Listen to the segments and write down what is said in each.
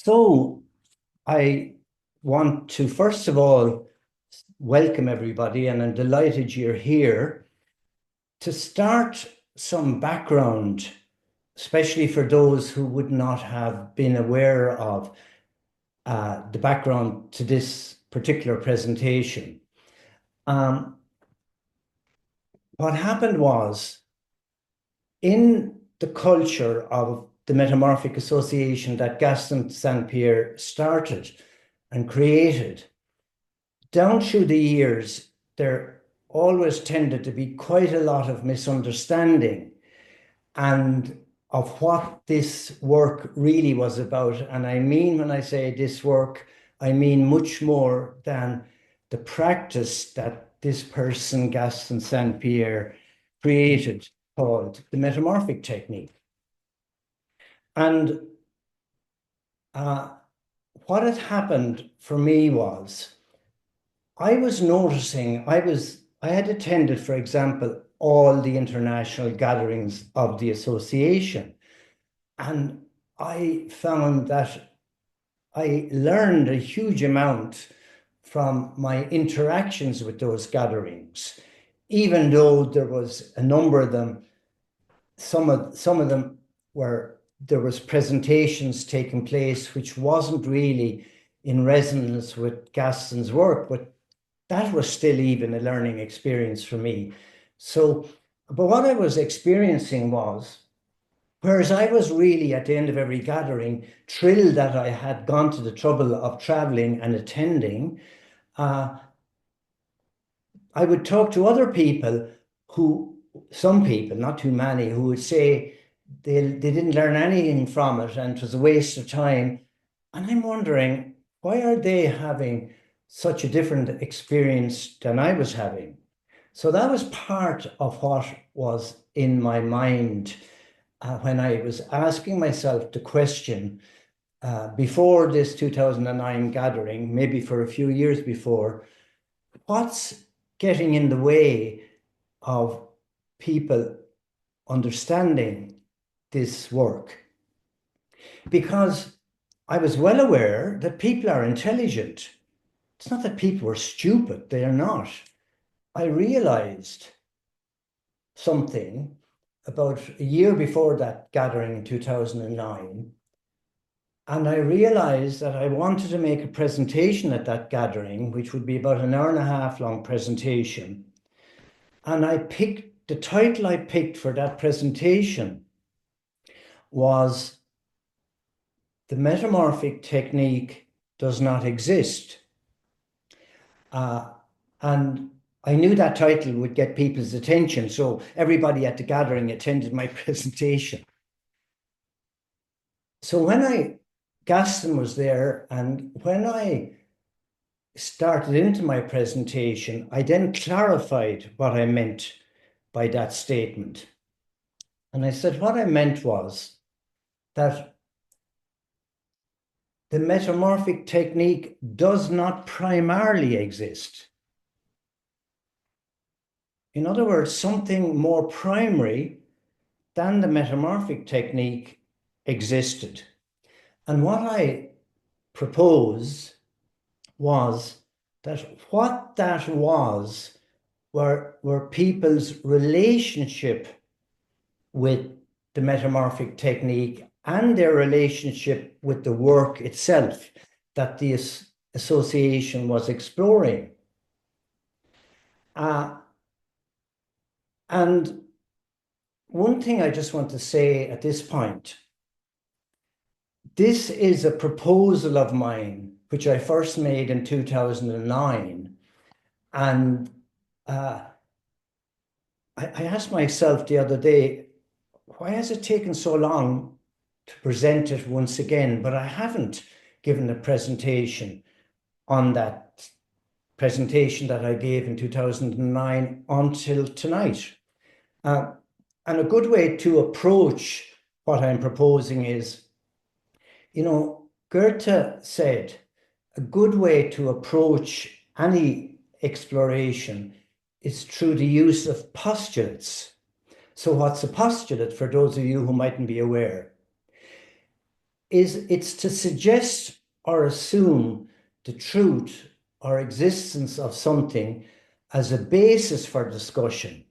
So I want to first of all welcome everybody, and I'm delighted you're here. To start some background, especially for those who would not have been aware of the background to this particular presentation. Um, what happened was, in the culture of the Metamorphic Association that Gaston St. Pierre started and created, down through the years, there always tended to be quite a lot of misunderstanding and of what this work really was about. And I mean, when I say this work, I mean much more than the practice that this person, Gaston St. Pierre, created, called the metamorphic technique. And what had happened for me was, I was noticing, I had attended, for example, all the international gatherings of the association. And I found that I learned a huge amount from my interactions with those gatherings, even though there was a number of them. Some of them were, there was presentations taking place which wasn't really in resonance with Gaston's work, but that was still even a learning experience for me. So, but what I was experiencing was, whereas I was really at the end of every gathering thrilled that I had gone to the trouble of traveling and attending, uh, I would talk to other people who, some people, not too many, who would say they didn't learn anything from it and it was a waste of time. And I'm wondering, why are they having such a different experience than I was having? So that was part of what was in my mind when I was asking myself the question before this 2009 gathering, maybe for a few years before, what's getting in the way of people understanding this work? Because I was well aware that people are intelligent. It's not that people were stupid, they are not. I realized something about a year before that gathering in 2009. And I realized that I wanted to make a presentation at that gathering, which would be about an hour and a half long presentation. And I picked, the title I picked for that presentation was "The Metamorphic Technique Does Not Exist." And I knew that title would get people's attention, so everybody at the gathering attended my presentation. So Gaston was there, and when I started into my presentation, I then clarified what I meant by that statement. And I said what I meant was that the metamorphic technique does not primarily exist. In other words, something more primary than the metamorphic technique existed. And what I proposed was that what that was were people's relationship with the metamorphic technique and their relationship with the work itself that the association was exploring. And one thing I just want to say at this point, this is a proposal of mine, which I first made in 2009. And I asked myself the other day, why has it taken so long to present it once again? But I haven't given a presentation on that presentation that I gave in 2009 until tonight. And a good way to approach what I'm proposing is, you know, Goethe said, a good way to approach any exploration is through the use of postulates. So what's a postulate, for those of you who mightn't be aware? it's to suggest or assume the truth or existence of something as a basis for discussion.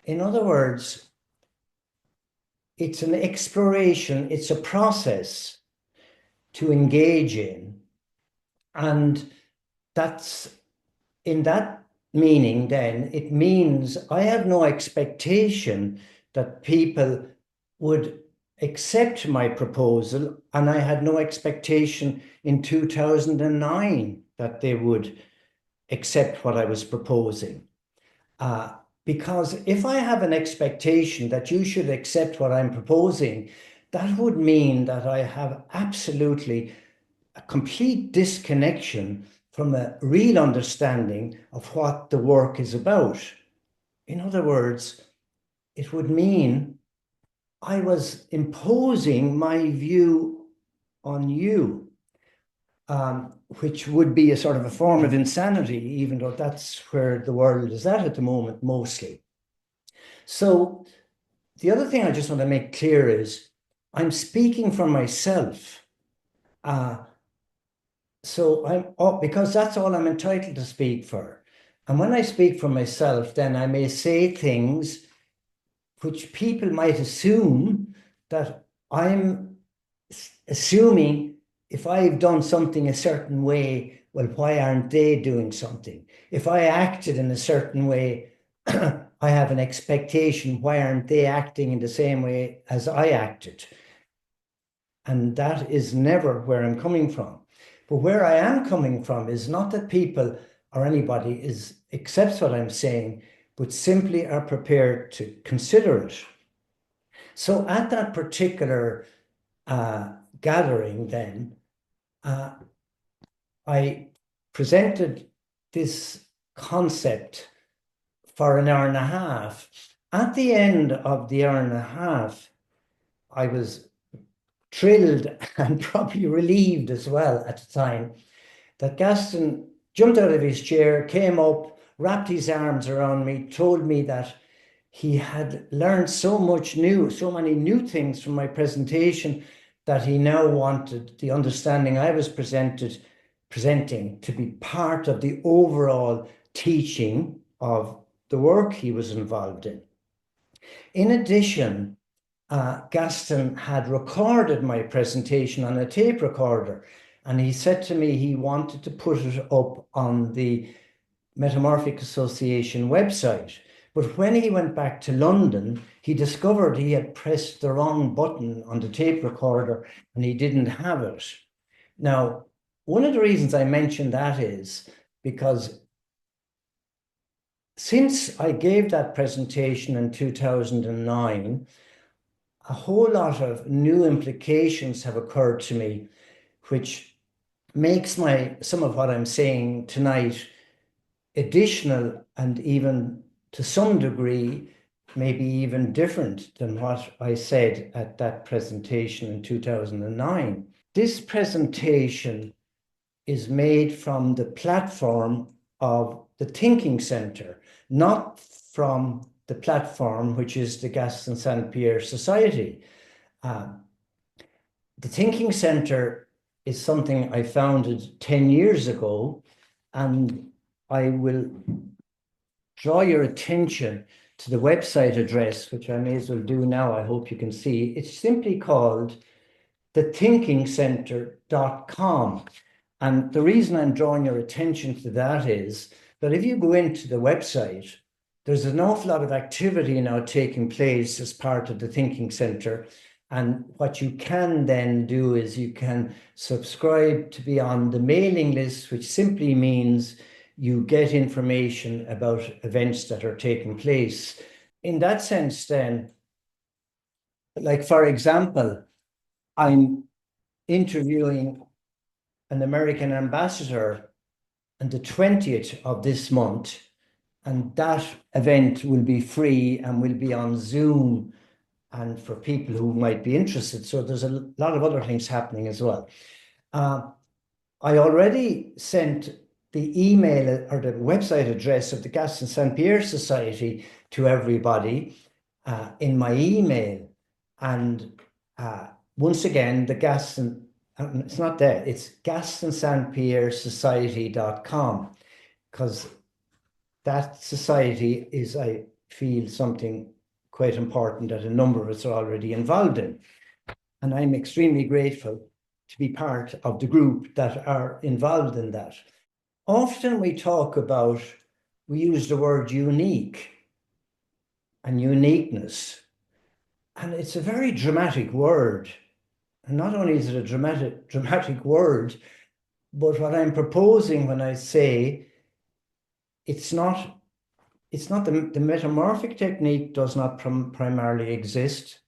In other words, it's an exploration, it's a process to engage in. And that's in that meaning, then, it means I have no expectation that people would accept my proposal, and I had no expectation in 2009 that they would accept what I was proposing. Because if I have an expectation that you should accept what I'm proposing, that would mean that I have absolutely a complete disconnection from a real understanding of what the work is about. In other words, it would mean I was imposing my view on you, which would be a sort of a form of insanity, even though that's where the world is at the moment, mostly. So the other thing I just want to make clear is I'm speaking for myself. So because that's all I'm entitled to speak for. And when I speak for myself, then I may say things which people might assume that I'm assuming if I've done something a certain way, well, why aren't they doing something? If I acted in a certain way, I have an expectation, why aren't they acting in the same way as I acted? And that is never where I'm coming from. But where I am coming from is not that people or anybody accepts what I'm saying, but simply are prepared to consider it. So at that particular gathering, then, I presented this concept for an hour and a half. At the end of the hour and a half, I was thrilled and probably relieved as well at the time that Gaston jumped out of his chair, came up, wrapped his arms around me, told me that he had learned so many new things from my presentation that he now wanted the understanding I was presenting to be part of the overall teaching of the work he was involved in. In addition, Gaston had recorded my presentation on a tape recorder, and he said to me he wanted to put it up on the Metamorphic Association website. But when he went back to London, he discovered he had pressed the wrong button on the tape recorder and he didn't have it. Now, one of the reasons I mention that is because since I gave that presentation in 2009, a whole lot of new implications have occurred to me, which makes some of what I'm saying tonight additional and even to some degree, maybe even different than what I said at that presentation in 2009. This presentation is made from the platform of the Thinking Centre, not from the platform which is the Gaston St. Pierre Society. The Thinking Centre is something I founded 10 years ago, and I will draw your attention to the website address, which I may as well do now. I hope you can see. It's simply called thethinkingcentre.com. And the reason I'm drawing your attention to that is that if you go into the website, there's an awful lot of activity now taking place as part of the Thinking Centre. And what you can then do is you can subscribe to be on the mailing list, which simply means you get information about events that are taking place. In that sense, then, like, for example, I'm interviewing an American ambassador on the 20th of this month, and that event will be free and will be on Zoom and for people who might be interested. So there's a lot of other things happening as well. I already sent the email or the website address of the Gaston St. Pierre Society to everybody in my email. And once again, the Gaston, it's not that, it's GastonSaint-Pierre-Society.com, because that society is, I feel, something quite important that a number of us are already involved in. And I'm extremely grateful to be part of the group that are involved in that. Often we use the word unique and uniqueness, and it's a very dramatic word. And not only is it a dramatic word, but what I'm proposing when I say it's not the metamorphic technique does not primarily exist.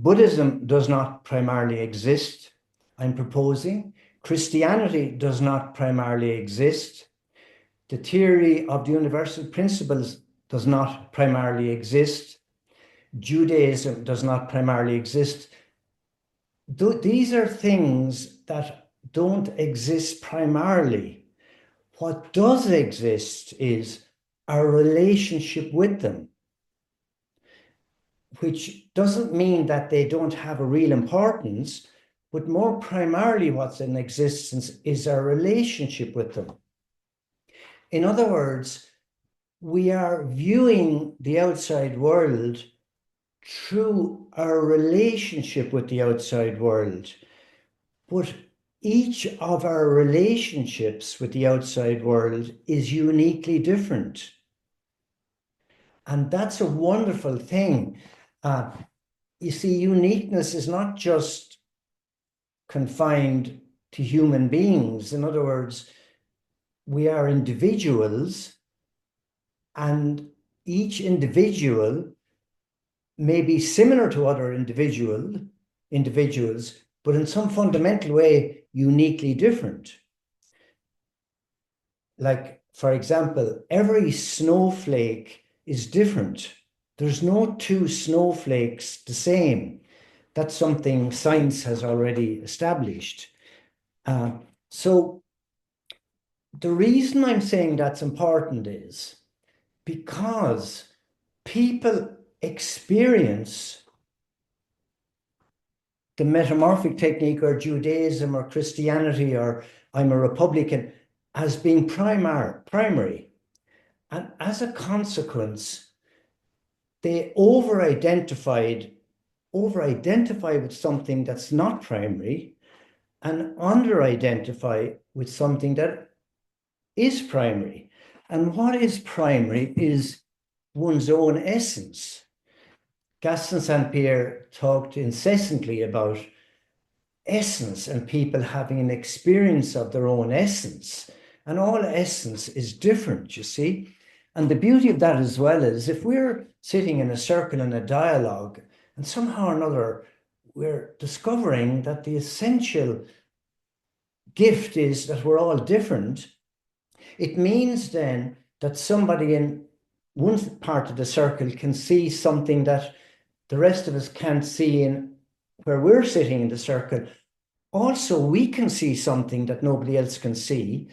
Buddhism does not primarily exist. I'm proposing Christianity does not primarily exist. The theory of the universal principles does not primarily exist. Judaism does not primarily exist. These are things that don't exist primarily. What does exist is our relationship with them, which doesn't mean that they don't have a real importance, but more primarily what's in existence is our relationship with them. In other words, we are viewing the outside world through our relationship with the outside world. But each of our relationships with the outside world is uniquely different. And that's a wonderful thing. You see, uniqueness is not just confined to human beings. In other words, we are individuals, and each individual may be similar to other individuals, but in some fundamental way, uniquely different. Like, for example, every snowflake is different. There's no two snowflakes the same. That's something science has already established. So the reason I'm saying that's important is because people experience the metamorphic technique or Judaism or Christianity or I'm a Republican as being primary. And as a consequence, they over-identify with something that's not primary and under-identify with something that is primary. And what is primary is one's own essence. Gaston Saint-Pierre talked incessantly about essence and people having an experience of their own essence. And all essence is different, you see. And the beauty of that as well is if we're sitting in a circle in a dialogue and somehow or another we're discovering that the essential gift is that we're all different, it means then that somebody in one part of the circle can see something that the rest of us can't see in where we're sitting in the circle. Also, we can see something that nobody else can see.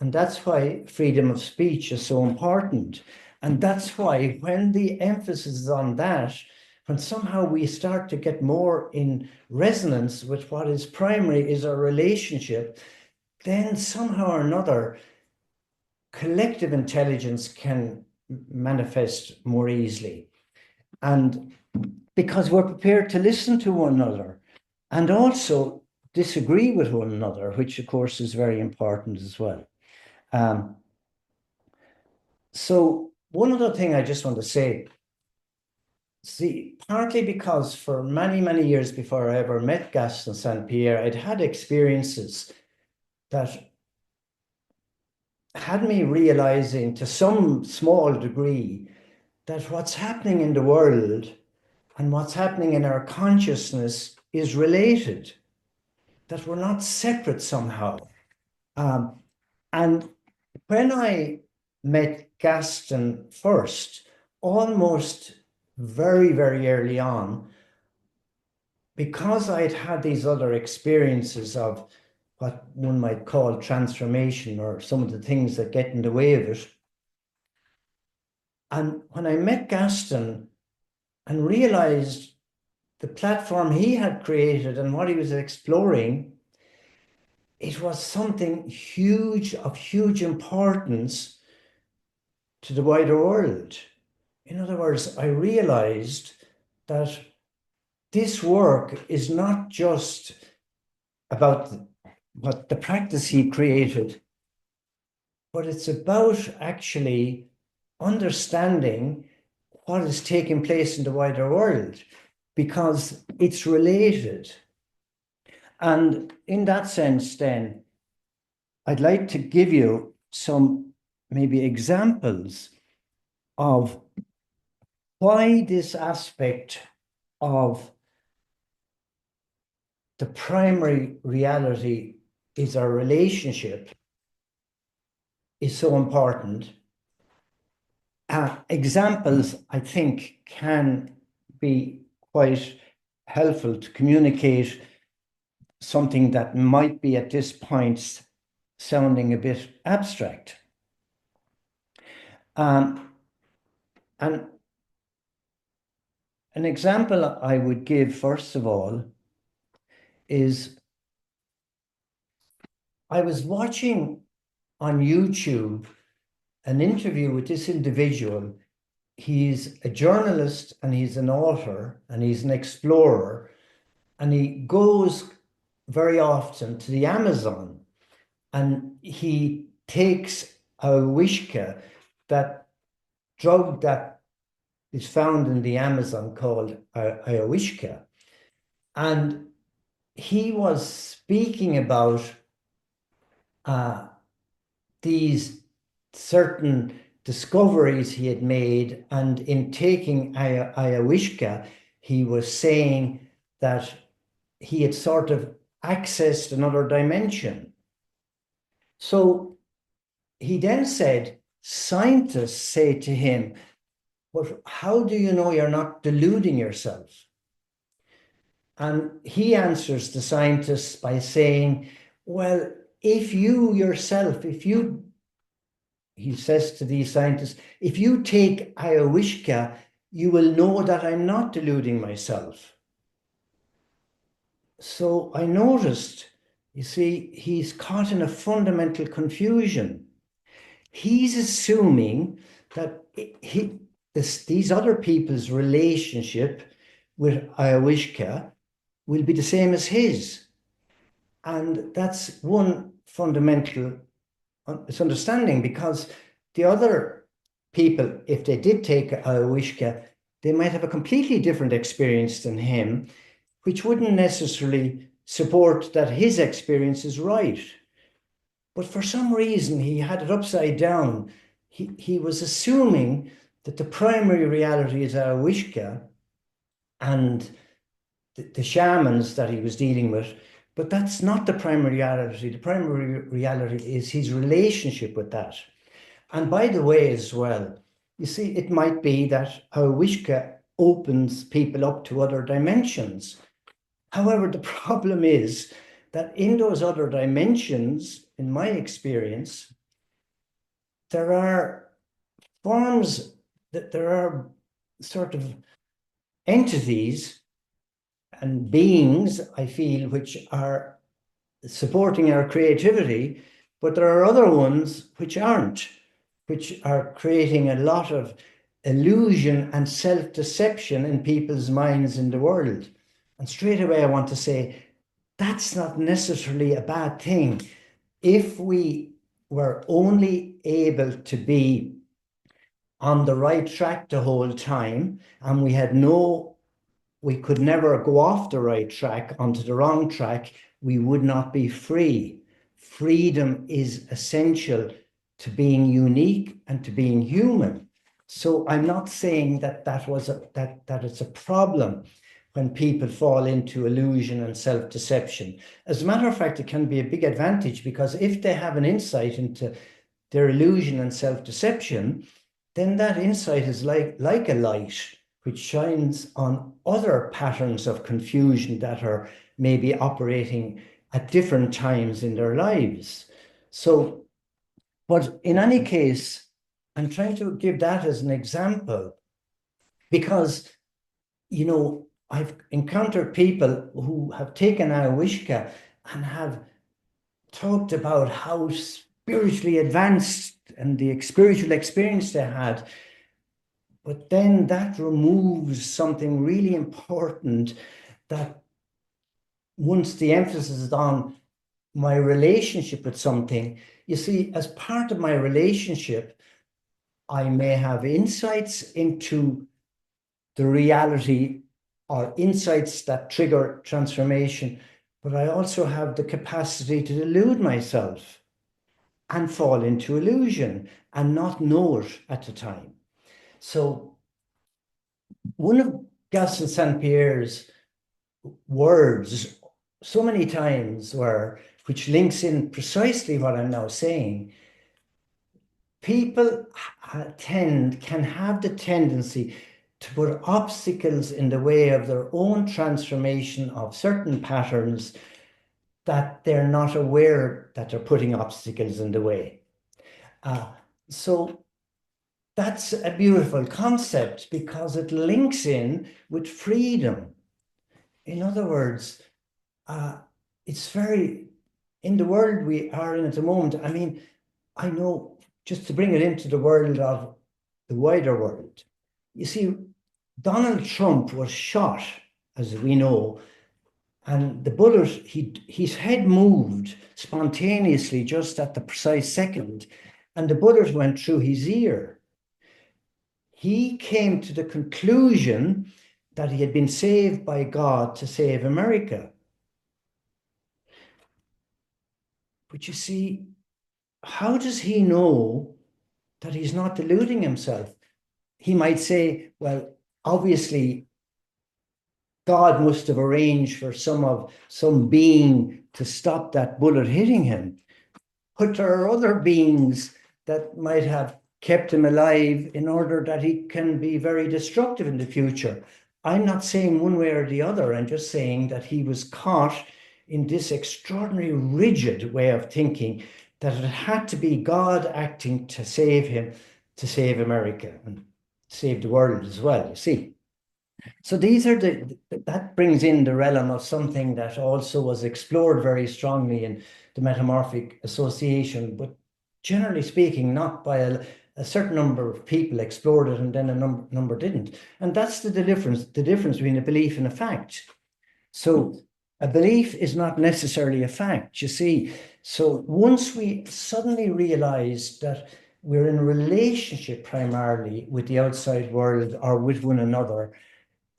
And that's why freedom of speech is so important. And that's why when the emphasis is on that, when somehow we start to get more in resonance with what is primary is our relationship, then somehow or another, collective intelligence can manifest more easily. And because we're prepared to listen to one another and also disagree with one another, which of course is very important as well. So one other thing I just want to say, see, partly because for many, many years before I ever met Gaston Saint-Pierre, I'd had experiences that had me realizing to some small degree that what's happening in the world and what's happening in our consciousness is related, that we're not separate somehow. And when I met Gaston first, almost very, very early on, because I'd had these other experiences of what one might call transformation or some of the things that get in the way of it. And when I met Gaston and realized the platform he had created and what he was exploring, it was something huge, of huge importance to the wider world. In other words, I realized that this work is not just about what the practice he created, but it's about actually understanding what is taking place in the wider world, because it's related. And in that sense, then, I'd like to give you some maybe examples of why this aspect of the primary reality is our relationship is so important. Examples, I think, can be quite helpful to communicate something that might be at this point sounding a bit abstract. And an example I would give, first of all, is I was watching on YouTube an interview with this individual. He's a journalist and he's an author and he's an explorer, and he goes very often to the Amazon and he takes ayahuasca, that drug that is found in the Amazon called ayahuasca. And he was speaking about these certain discoveries he had made, and in taking ayahuasca, he was saying that he had sort of accessed another dimension. So he then said, scientists say to him, but how do you know you're not deluding yourself? And he answers the scientists by saying, well, if you yourself, he says to these scientists, if you take ayahuasca, you will know that I'm not deluding myself. So I noticed, you see, he's caught in a fundamental confusion. He's assuming that these other people's relationship with ayahuasca will be the same as his. And that's one fundamental misunderstanding, because the other people, if they did take ayahuasca, they might have a completely different experience than him, which wouldn't necessarily support that his experience is right. But for some reason, he had it upside down. He was assuming that the primary reality is ayahuasca and the shamans that he was dealing with, but that's not the primary reality. The primary reality is his relationship with that. And by the way, as well, you see, it might be that ayahuasca opens people up to other dimensions. However, the problem is that in those other dimensions, in my experience, there are forms, that there are sort of entities and beings, I feel, which are supporting our creativity, but there are other ones which aren't, which are creating a lot of illusion and self-deception in people's minds in the world. And straight away, I want to say, that's not necessarily a bad thing. If we were only able to be on the right track the whole time, and we could never go off the right track onto the wrong track, we would not be free. Freedom is essential to being unique and to being human. So I'm not saying that that it's a problem when people fall into illusion and self-deception. As a matter of fact, it can be a big advantage, because if they have an insight into their illusion and self-deception, then that insight is like a light which shines on other patterns of confusion that are maybe operating at different times in their lives. So, but in any case, I'm trying to give that as an example, because, you know, I've encountered people who have taken ayahuasca and have talked about how spiritually advanced and the spiritual experience they had. But then that removes something really important, that once the emphasis is on my relationship with something, you see, as part of my relationship, I may have insights into the reality or insights that trigger transformation, but I also have the capacity to delude myself and fall into illusion and not know it at the time. So one of Gaston St. Pierre's words so many times were, which links in precisely what I'm now saying, people can have the tendency to put obstacles in the way of their own transformation of certain patterns that they're not aware that they're putting obstacles in the way. So that's a beautiful concept because it links in with freedom. In other words, it's very, in the world we are in at the moment, I mean, I know, just to bring it into the world of the wider world, you see, Donald Trump was shot, as we know, and the bullet, his head moved spontaneously just at the precise second, and the bullet went through his ear. He came to the conclusion that he had been saved by God to save America. But you see, how does he know that he's not deluding himself? He might say, well, obviously, God must have arranged for some being to stop that bullet hitting him. But there are other beings that might have kept him alive in order that he can be very destructive in the future. I'm not saying one way or the other. I'm just saying that he was caught in this extraordinary rigid way of thinking that it had to be God acting to save him, to save America and save the world as well, you see. So these are that brings in the realm of something that also was explored very strongly in the metamorphic association, but generally speaking, not by a certain number of people explored it and then a number didn't. And that's the difference between a belief and a fact. So a belief is not necessarily a fact, you see. So once we suddenly realize that we're in a relationship primarily with the outside world or with one another,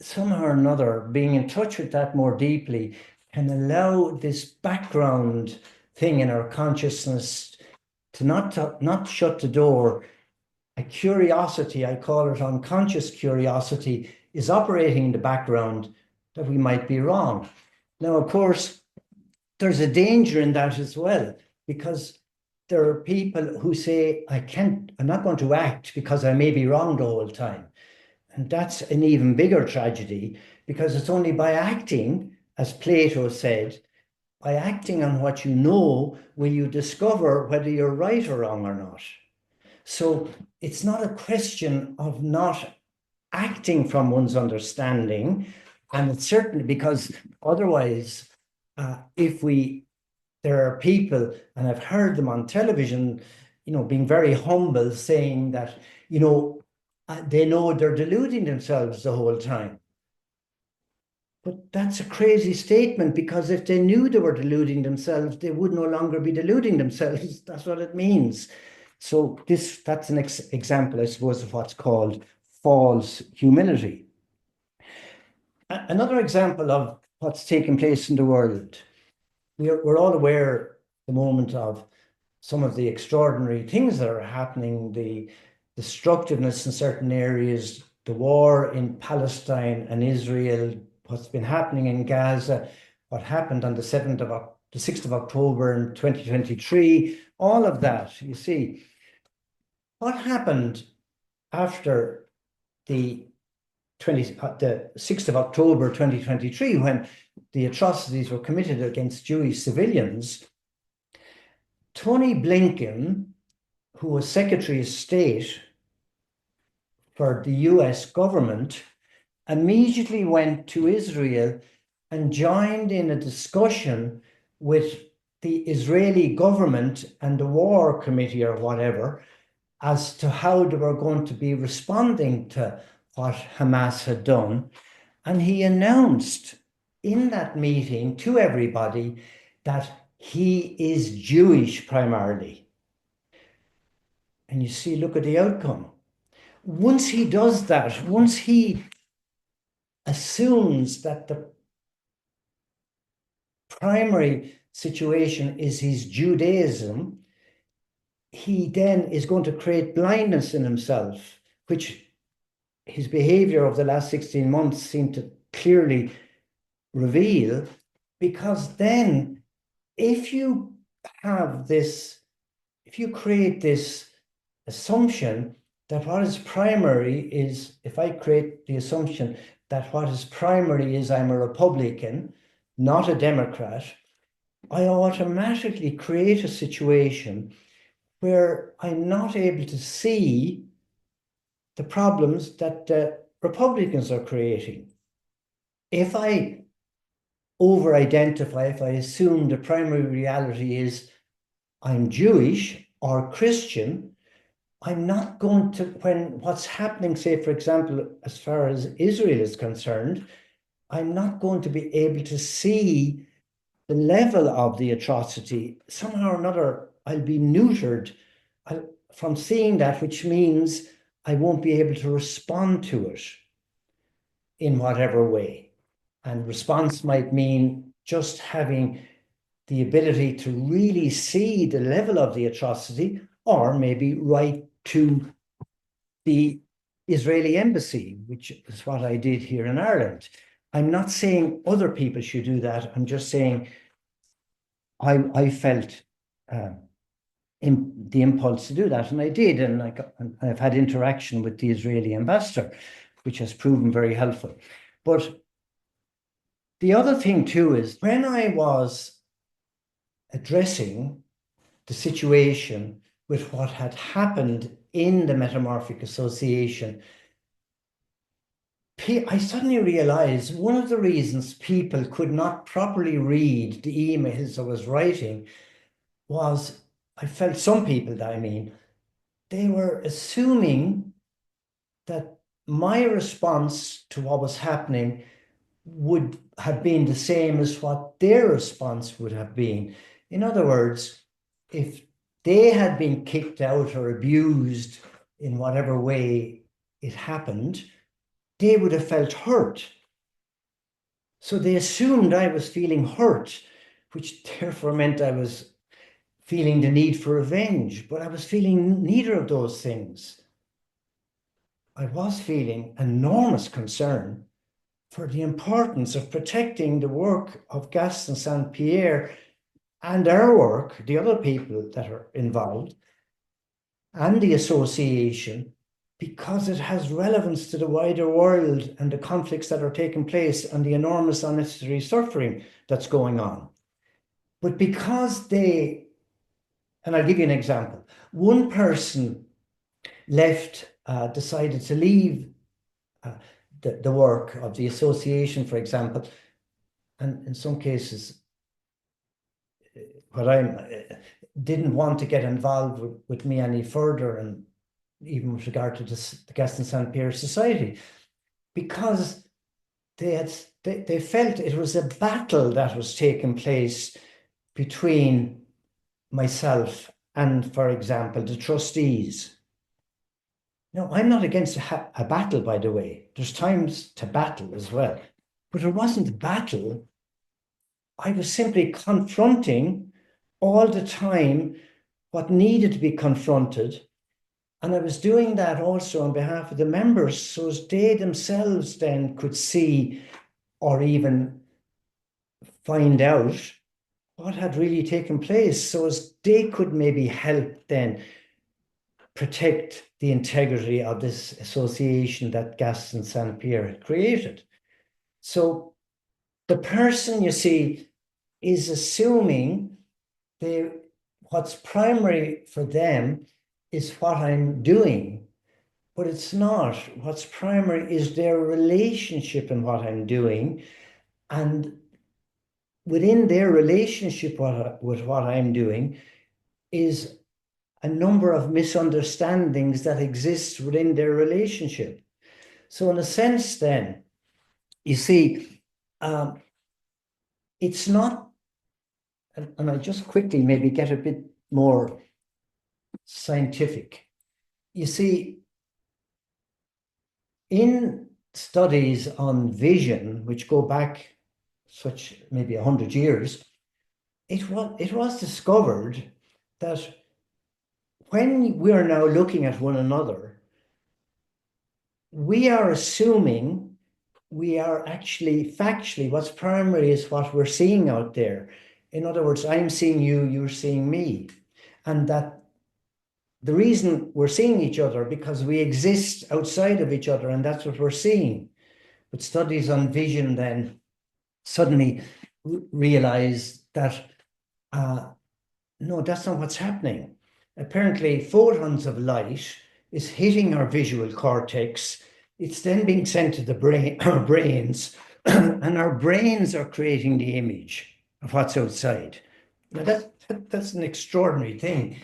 somehow or another, being in touch with that more deeply can allow this background thing in our consciousness to not shut the door. A curiosity, I call it unconscious curiosity, is operating in the background that we might be wrong. Now, of course, there's a danger in that as well, because there are people who say, I'm not going to act because I may be wrong the whole time. And that's an even bigger tragedy, because it's only by acting, as Plato said, by acting on what you know, will you discover whether you're right or wrong or not. So it's not a question of not acting from one's understanding. And it's certainly because otherwise, there are people, and I've heard them on television, being very humble, saying that, they know they're deluding themselves the whole time. But that's a crazy statement, because if they knew they were deluding themselves, they would no longer be deluding themselves. That's what it means. So that's an example, I suppose, of what's called false humility. Another example of what's taking place in the world. We're all aware at the moment of some of the extraordinary things that are happening, the destructiveness in certain areas, the war in Palestine and Israel, what's been happening in Gaza, what happened on the 6th of October in 2023, all of that, you see. What happened after the 6th of October 2023, when the atrocities were committed against Jewish civilians? Tony Blinken, who was Secretary of State for the US government, immediately went to Israel and joined in a discussion with the Israeli government and the war committee or whatever as to how they were going to be responding to what Hamas had done. And he announced in that meeting to everybody that he is Jewish primarily. And you see, look at the outcome. Once he does that, once he assumes that the primary situation is his Judaism, he then is going to create blindness in himself, which his behavior of the last 16 months seemed to clearly reveal. Because then if you create this assumption that what is primary is, if I create the assumption that what is primary is I'm a Republican, not a Democrat, I automatically create a situation where I'm not able to see the problems that the Republicans are creating. If I over-identify, if I assume the primary reality is I'm Jewish or Christian, I'm not going to, when what's happening, say, for example, as far as Israel is concerned, I'm not going to be able to see the level of the atrocity. Somehow or another, I'll be neutered from seeing that, which means I won't be able to respond to it in whatever way. And response might mean just having the ability to really see the level of the atrocity, or maybe write to the Israeli embassy, which is what I did here in Ireland. I'm not saying other people should do that. I'm just saying I felt the impulse to do that, and I did. And I've had interaction with the Israeli ambassador, which has proven very helpful. But the other thing too is when I was addressing the situation with what had happened in the Metamorphic Association, I suddenly realized one of the reasons people could not properly read the emails I was writing was, I felt some people, they were assuming that my response to what was happening would have been the same as what their response would have been. In other words, if they had been kicked out or abused in whatever way it happened, they would have felt hurt. So they assumed I was feeling hurt, which therefore meant I was feeling the need for revenge, but I was feeling neither of those things. I was feeling enormous concern for the importance of protecting the work of Gaston St. Pierre and our work, the other people that are involved, and the association, because it has relevance to the wider world and the conflicts that are taking place and the enormous unnecessary suffering that's going on. But because and I'll give you an example. One person decided to leave the work of the association, for example, and in some cases, what I didn't want to get involved with me any further, and even with regard to the Gaston St. Pierre Society, because they felt it was a battle that was taking place between myself and, for example, the trustees. No, I'm not against a battle, by the way. There's times to battle as well. But it wasn't a battle. I was simply confronting all the time what needed to be confronted. And I was doing that also on behalf of the members, so as they themselves then could see or even find out what had really taken place, so as they could maybe help then protect the integrity of this association that Gaston St. Pierre had created. So the person, you see, is assuming what's primary for them is what I'm doing. but it's not. What's primary is their relationship in what I'm doing. And within their relationship with what I'm doing is a number of misunderstandings that exist within their relationship. So in a sense, then, you see, it's not, and I just quickly maybe get a bit more scientific. You see, in studies on vision, which go back such maybe 100 years, it was discovered that when we are now looking at one another, we are assuming we are actually factually, what's primary is what we're seeing out there. In other words, I'm seeing you, you're seeing me. And that the reason we're seeing each other because we exist outside of each other, and that's what we're seeing. But studies on vision then suddenly realize that no, that's not what's happening. Apparently, photons of light is hitting our visual cortex. It's then being sent to the brain, our brains, and our brains are creating the image of what's outside. Now that's an extraordinary thing,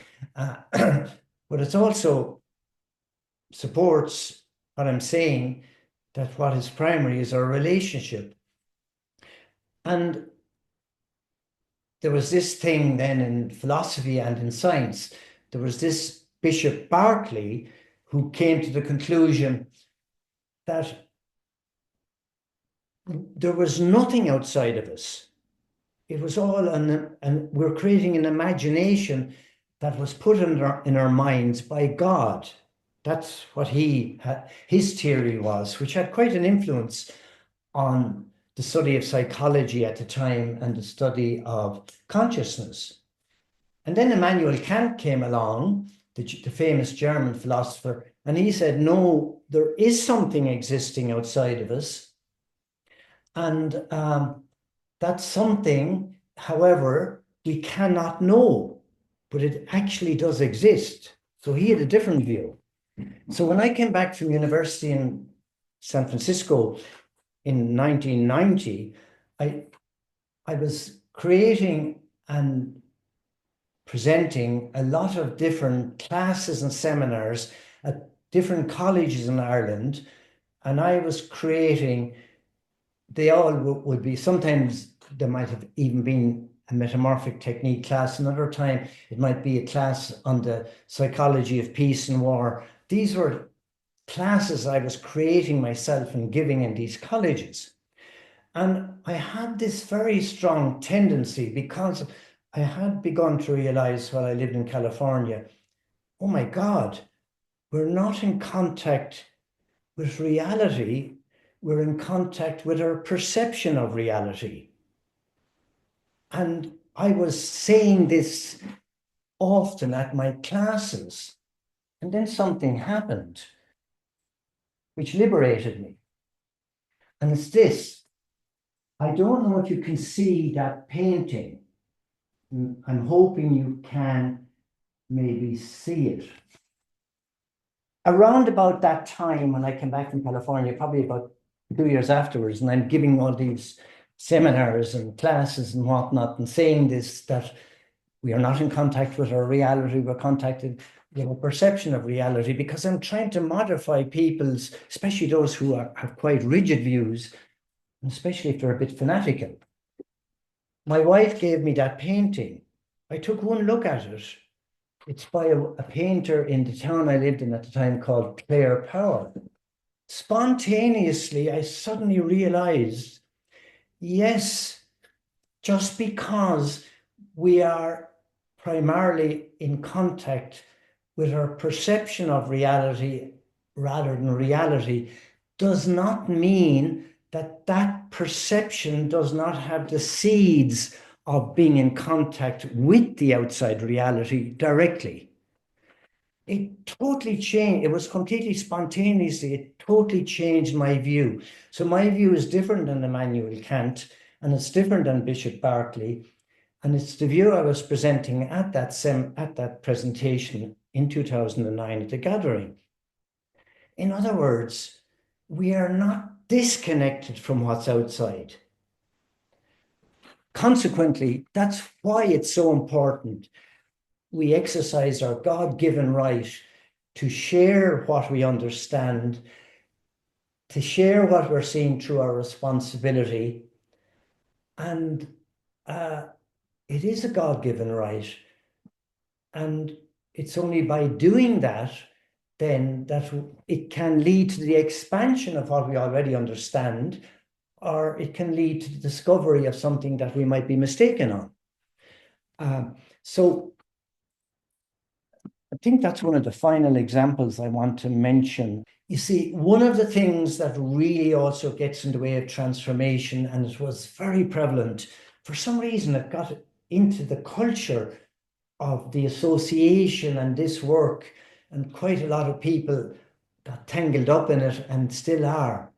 but it also supports what I'm saying, that what is primary is our relationship. And there was this thing then in philosophy and in science. There was this Bishop Berkeley who came to the conclusion that there was nothing outside of us. It was all, and we're creating an imagination that was put in our minds by God. That's what his theory was, which had quite an influence on the study of psychology at the time and the study of consciousness. And then Immanuel Kant came along, the famous German philosopher, and he said, no, there is something existing outside of us. And that something, however, we cannot know, but it actually does exist. So he had a different view. So when I came back from university in San Francisco in 1990, I was creating and presenting a lot of different classes and seminars at different colleges in Ireland. And I was creating, they all would be, sometimes there might have even been a metamorphic technique class. Another time, it might be a class on the psychology of peace and war. These were classes I was creating myself and giving in these colleges. And I had this very strong tendency, because I had begun to realize while I lived in California, oh my God, we're not in contact with reality. We're in contact with our perception of reality. And I was saying this often at my classes. And then something happened which liberated me. And it's this. I don't know if you can see that painting. I'm hoping you can maybe see it. Around about that time when I came back from California, probably about 2 years afterwards, and I'm giving all these seminars and classes and whatnot, and saying this, that we are not in contact with our reality, we're contacted with a perception of reality, because I'm trying to modify people's, especially those who have quite rigid views, especially if they're a bit fanatical. My wife gave me that painting. I took one look at it. It's by a painter in the town I lived in at the time called Clare Power. Spontaneously, I suddenly realized, yes, just because we are primarily in contact with our perception of reality rather than reality does not mean that that perception does not have the seeds of being in contact with the outside reality directly. It totally changed. It was completely spontaneously. It totally changed my view. So my view is different than Immanuel Kant, and it's different than Bishop Berkeley. And it's the view I was presenting at that presentation in 2009 at the gathering. In other words, we are not disconnected from what's outside. Consequently, that's why it's so important we exercise our God-given right to share what we understand, to share what we're seeing through our responsibility. And it is a God-given right. And it's only by doing that then that it can lead to the expansion of what we already understand, or it can lead to the discovery of something that we might be mistaken on. So I think that's one of the final examples I want to mention. You see, one of the things that really also gets in the way of transformation, and it was very prevalent, for some reason it got into the culture of the association and this work, and quite a lot of people got tangled up in it and still are.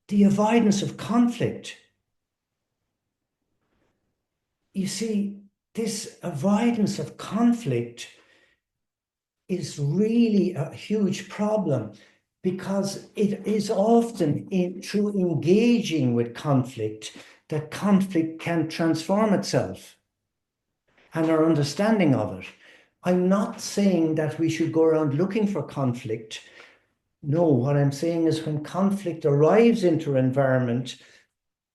The avoidance of conflict. You see, this avoidance of conflict is really a huge problem, because it is often through engaging with conflict that conflict can transform itself and our understanding of it. I'm not saying that we should go around looking for conflict. No, what I'm saying is when conflict arrives into our environment,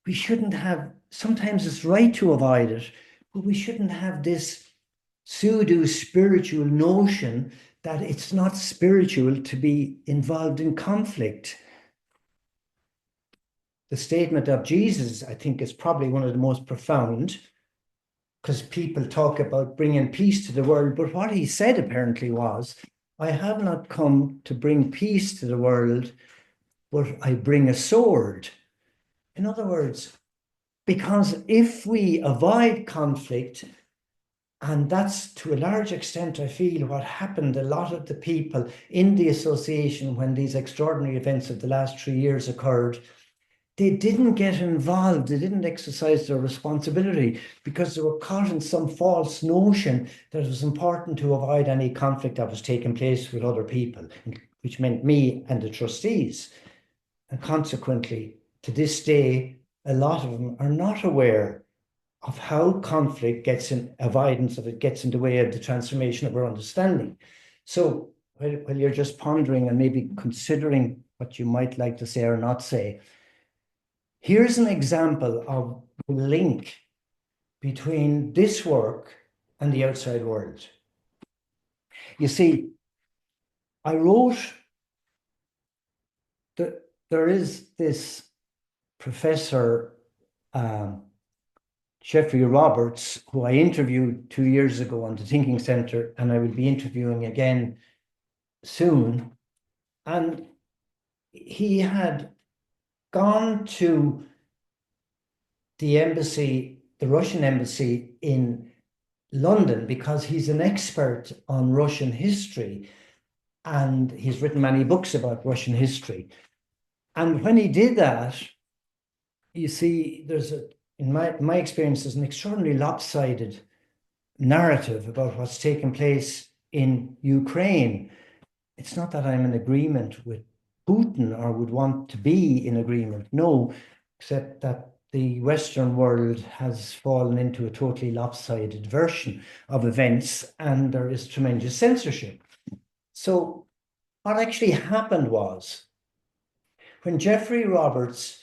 we shouldn't have, sometimes it's right to avoid it, but we shouldn't have this pseudo-spiritual notion that it's not spiritual to be involved in conflict. The statement of Jesus, I think, is probably one of the most profound, because people talk about bringing peace to the world, but what he said apparently was, I have not come to bring peace to the world, but I bring a sword. In other words, because if we avoid conflict, and that's to a large extent, I feel, what happened a lot of the people in the association when these extraordinary events of the last 3 years occurred, they didn't get involved, they didn't exercise their responsibility because they were caught in some false notion that it was important to avoid any conflict that was taking place with other people, which meant me and the trustees. And consequently, to this day, a lot of them are not aware of how conflict gets in, avoidance of it gets in the way of the transformation of our understanding. So while you're just pondering and maybe considering what you might like to say or not say, here's an example of the link between this work and the outside world. You see, I wrote that there is this professor, Jeffrey Roberts, who I interviewed 2 years ago on the Thinking Center, and I will be interviewing again soon. And he had gone to the embassy, the Russian embassy in London, because he's an expert on Russian history, and he's written many books about Russian history. And when he did that, you see, there's in my experience, there's an extraordinarily lopsided narrative about what's taken place in Ukraine. It's not that I'm in agreement with Putin or would want to be in agreement, no, except that the Western world has fallen into a totally lopsided version of events, and there is tremendous censorship. So what actually happened was, when Jeffrey Roberts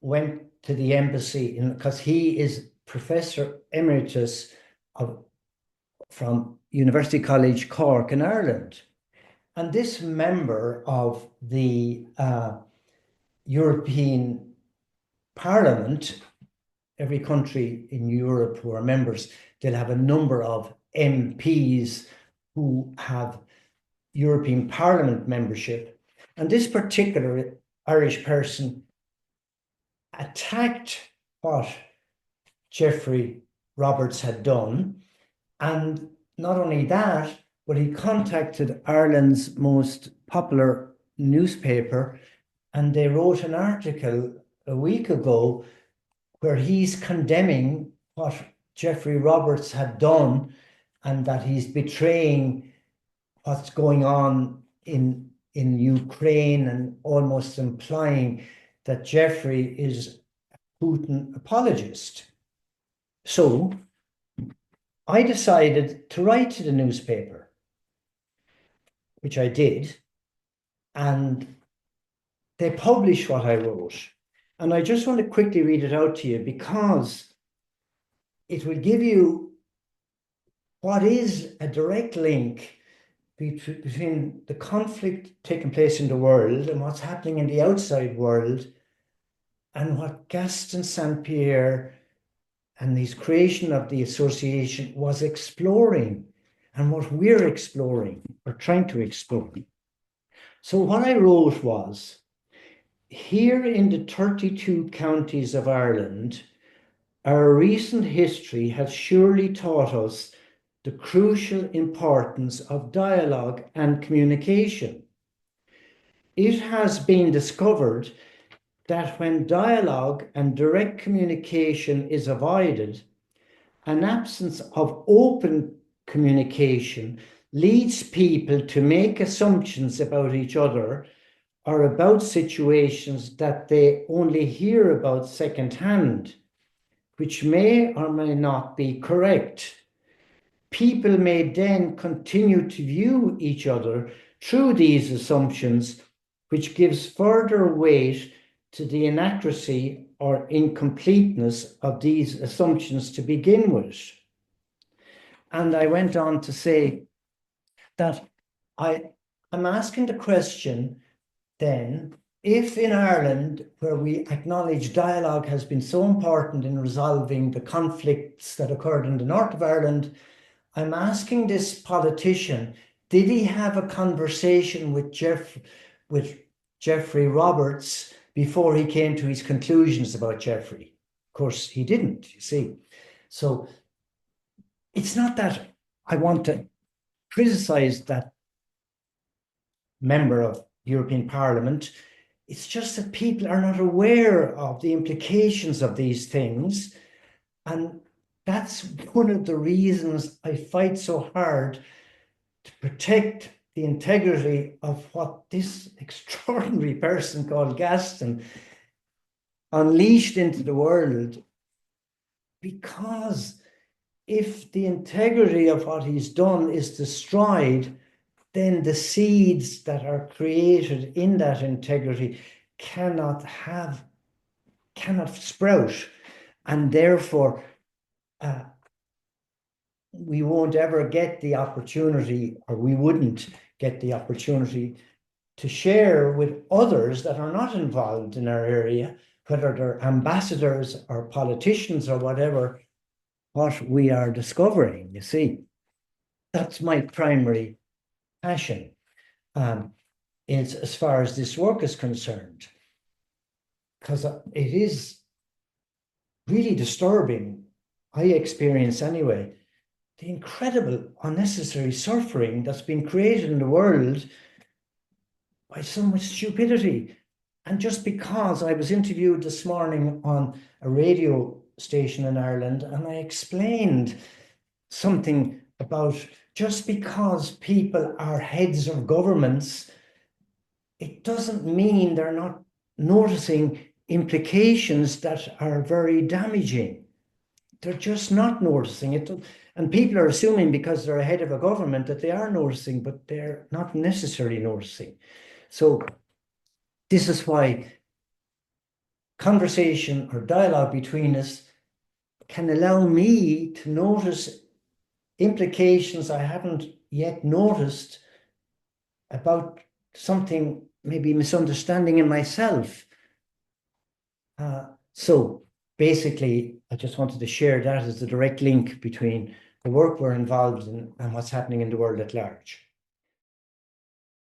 went to the embassy, because he is Professor Emeritus from University College Cork in Ireland, and this member of the European Parliament, every country in Europe who are members, they'll have a number of MPs who have European Parliament membership. And this particular Irish person attacked what Jeffrey Roberts had done. And not only that, but he contacted Ireland's most popular newspaper, and they wrote an article a week ago where he's condemning what Jeffrey Roberts had done, and that he's betraying what's going on in in Ukraine and almost implying that Jeffrey is a Putin apologist. So I decided to write to the newspaper, which I did, and they published what I wrote. And I just want to quickly read it out to you because it will give you what is a direct link between the conflict taking place in the world and what's happening in the outside world and what Gaston St. Pierre and his creation of the association was exploring and what we're exploring or trying to explore. So what I wrote was, here in the 32 counties of Ireland, our recent history has surely taught us the crucial importance of dialogue and communication. It has been discovered that when dialogue and direct communication is avoided, an absence of open communication leads people to make assumptions about each other or about situations that they only hear about secondhand, which may or may not be correct. People may then continue to view each other through these assumptions, which gives further weight to the inaccuracy or incompleteness of these assumptions to begin with. And I went on to say that I'm asking the question then, if in Ireland, where we acknowledge dialogue has been so important in resolving the conflicts that occurred in the north of Ireland, I'm asking this politician, did he have a conversation with Geoffrey Roberts before he came to his conclusions about Jeffrey? Of course, he didn't, you see. So it's not that I want to criticize that member of European Parliament. It's just that people are not aware of the implications of these things. And that's one of the reasons I fight so hard to protect the integrity of what this extraordinary person called Gaston unleashed into the world. Because if the integrity of what he's done is destroyed, then the seeds that are created in that integrity cannot sprout, and therefore we won't ever get the opportunity, or we wouldn't get the opportunity to share with others that are not involved in our area, whether they're ambassadors or politicians or whatever, what we are discovering, you see. That's my primary passion, is as far as this work is concerned, because it is really disturbing, I experience anyway, the incredible unnecessary suffering that's been created in the world by so much stupidity. And just because I was interviewed this morning on a radio station in Ireland, and I explained something about just because people are heads of governments, it doesn't mean they're not noticing implications that are very damaging. They're just not noticing it. And people are assuming because they're a head of a government that they are noticing, but they're not necessarily noticing. So this is why conversation or dialogue between us can allow me to notice implications I haven't yet noticed about something, maybe misunderstanding in myself. So basically, I just wanted to share that as the direct link between the work we're involved in and what's happening in the world at large.